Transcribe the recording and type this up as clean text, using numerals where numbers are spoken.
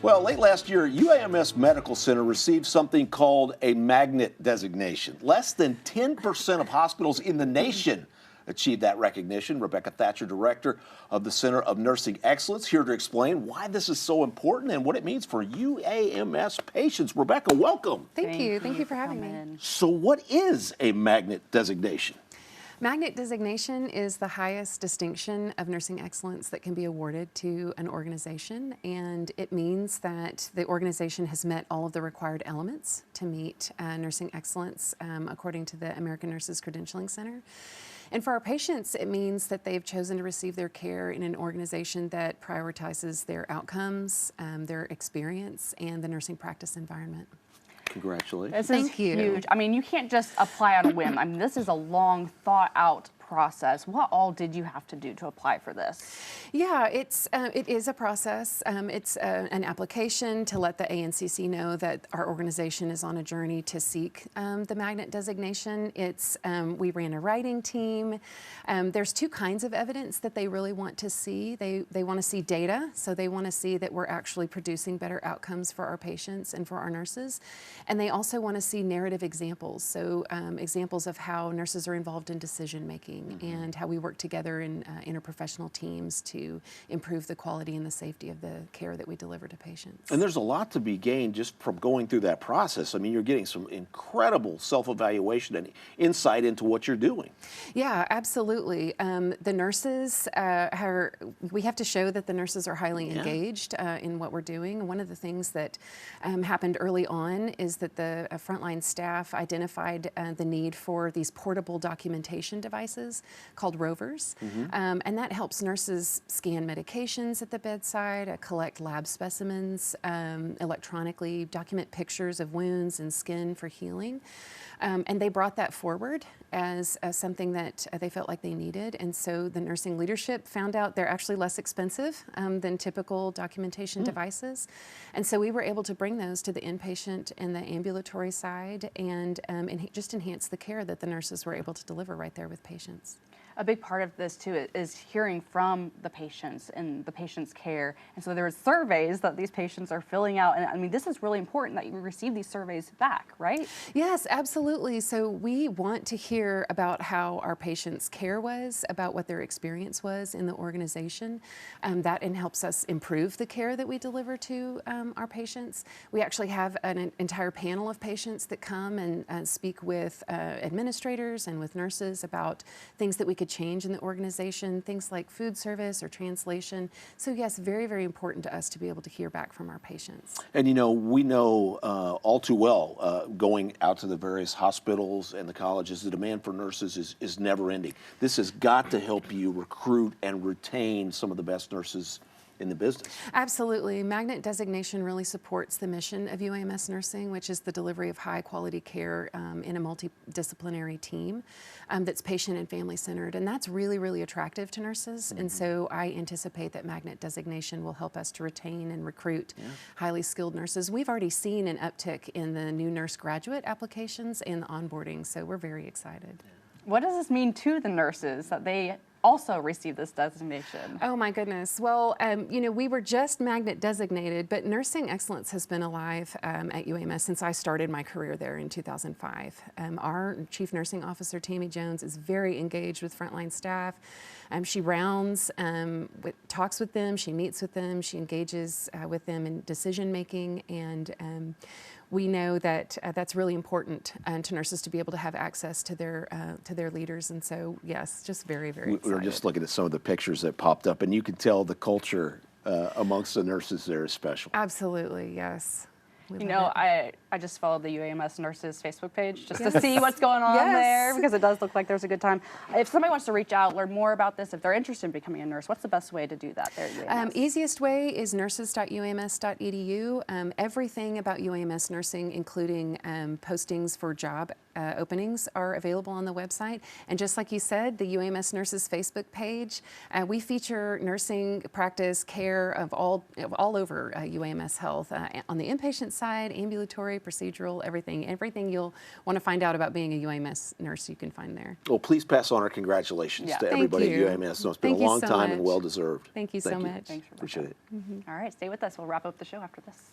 Well, late last year, UAMS Medical Center received something called a magnet designation. Less than 10% of hospitals in the nation achieved that recognition. Rebecca Thatcher, director of the Center of Nursing Excellence, here to explain why this is so important and what it means for UAMS patients. Rebecca, welcome. Thank you. Thank you for having me. So what is a magnet designation? Magnet designation is the highest distinction of nursing excellence that can be awarded to an organization, and it means that the organization has met all of the required elements to meet nursing excellence according to the American Nurses Credentialing Center. And for our patients, it means that they've chosen to receive their care in an organization that prioritizes their outcomes, their experience, and the nursing practice environment. Congratulations. This is huge. I mean, you can't just apply on a whim. I mean, this is a long, thought-out process. What all did you have to do to apply for this? Yeah, it is a process. It's an application to let the ANCC know that our organization is on a journey to seek the magnet designation. We ran a writing team. There's two kinds of evidence that they really want to see. They want to see data, so they want to see that we're actually producing better outcomes for our patients and for our nurses. And they also want to see narrative examples, so examples of how nurses are involved in decision making and how we work together in interprofessional teams to improve the quality and the safety of the care that we deliver to patients. And there's a lot to be gained just from going through that process. I mean, you're getting some incredible self-evaluation and insight into what you're doing. Yeah, absolutely. The nurses, we have to show that the nurses are highly engaged in what we're doing. One of the things that happened early on is that the frontline staff identified the need for these portable documentation devices called rovers. And that helps nurses scan medications at the bedside, collect lab specimens, electronically document pictures of wounds and skin for healing. And they brought that forward as something that they felt like they needed. And so the nursing leadership found out they're actually less expensive than typical documentation devices. And so we were able to bring those to the inpatient and the ambulatory side and just enhance the care that the nurses were able to deliver right there with patients. A big part of this too is hearing from the patients and the patient's care. And so there are surveys that these patients are filling out. And I mean, this is really important that you receive these surveys back, right? Yes, absolutely. So we want to hear about how our patients' care was, about what their experience was in the organization. That helps us improve the care that we deliver to our patients. We actually have an entire panel of patients that come and speak with administrators and with nurses about things that we could change in the organization, things like food service or translation. So yes, very, very important to us to be able to hear back from our patients. And you know, we know all too well, going out to the various hospitals and the colleges, the demand for nurses is never ending. This has got to help you recruit and retain some of the best nurses in the business. Absolutely. Magnet designation really supports the mission of UAMS Nursing, which is the delivery of high quality care in a multidisciplinary team that's patient and family centered. And that's really, really attractive to nurses. And so I anticipate that magnet designation will help us to retain and recruit highly skilled nurses. We've already seen an uptick in the new nurse graduate applications and the onboarding, so we're very excited. What does this mean to the nurses that they also receive this designation? Oh my goodness. Well, you know, we were just magnet designated, but nursing excellence has been alive at UAMS since I started my career there in 2005. Our Chief Nursing Officer, Tammy Jones, is very engaged with frontline staff. She rounds, talks with them, she meets with them, she engages with them in decision making, and we know that that's really important to nurses to be able to have access to their leaders. And so, yes, just very, very excited. We were just looking at some of the pictures that popped up, and you can tell the culture amongst the nurses there is special. Absolutely, yes. You know, I just followed the UAMS Nurses Facebook page just to see what's going on there, because it does look like there's a good time. If somebody wants to reach out, learn more about this, if they're interested in becoming a nurse, what's the best way to do that there at UAMS? Easiest way is nurses.ums.edu. Everything about UAMS nursing, including postings for job openings are available on the website. And just like you said, the UAMS Nurses Facebook page, we feature nursing practice care of all over UAMS Health on the inpatient side, ambulatory, procedural, everything you'll want to find out about being a UAMS nurse you can find there. Well, please pass on our congratulations Yeah. to Thank everybody you. at UAMS. No, it's been Thank a you long so time and much. well deserved. Thank you so much. Thanks, Rebecca. Appreciate it. All right, stay with us. We'll wrap up the show after this.